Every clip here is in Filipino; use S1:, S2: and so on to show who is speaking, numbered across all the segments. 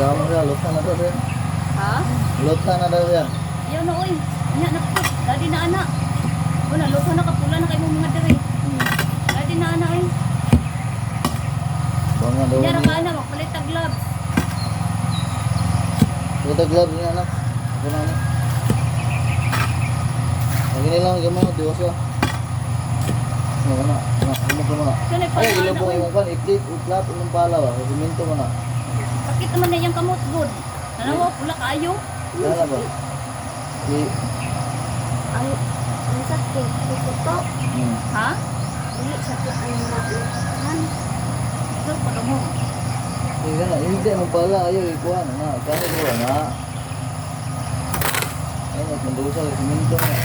S1: Kamu dah lupa na daw yan.
S2: Ha?
S1: Lupa na daw yan.
S2: Ayaw na oy. Nya na po. Dadi na anak. Wala lupa na kapula na kayo mga diri. Dadi na anak oy.
S1: Bangan daw
S2: Nya ra
S1: ni.
S2: ka na magpalit tag gloves.
S1: Kita glove ni anak. Guna ni. Lagi ni lang gamo dewasa. Mana? Kamu ke mana?
S2: Kanay pa
S1: Ay,
S2: na
S1: ilong
S2: anak
S1: mo
S2: oy.
S1: yung kan, itlap, ilong pala ba? Siminto mo na.
S2: Sakit naman na yung kamot good. Nanawa pula kayo.
S1: Kala ba?
S3: Ang sakit, ito.
S2: Ha?
S3: Dili sakit ang maulan.
S2: Ito pa mo.
S1: Iya na, hindi mo pala, ayaw ikuha na. Kaya ko na. Ay, magmandusa sa siminto na.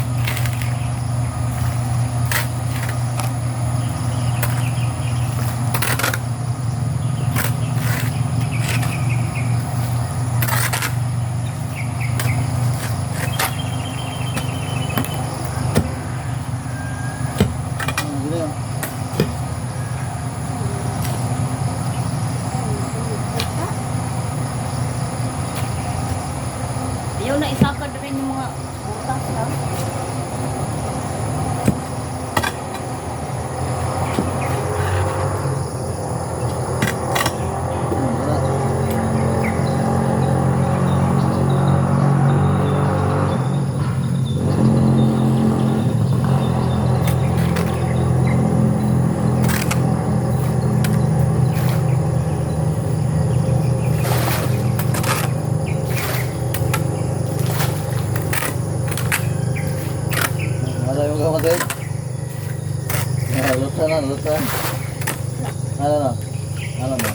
S1: Gini yan.
S2: Ayaw na isakad rin yung mga butas ha.
S1: Ada yung kapatid? Luta na, luta. Ano na? Ano na?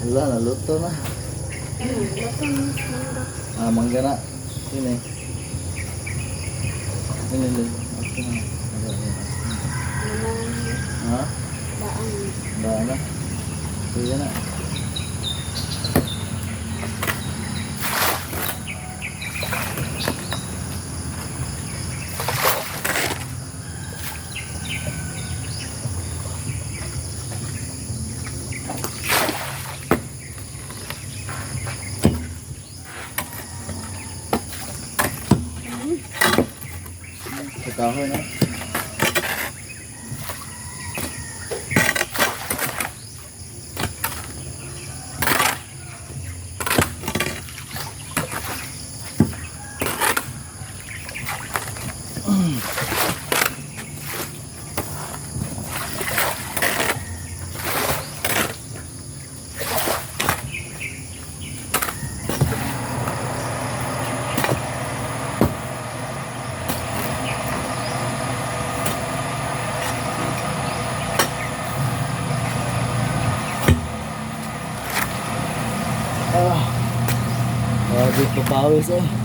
S1: Wala na, luto na. Mangga na. Sini. Sini, sini. Asin na. Ha? Daan na. Sige na. Sa kahoy na. Grabe papawis eh.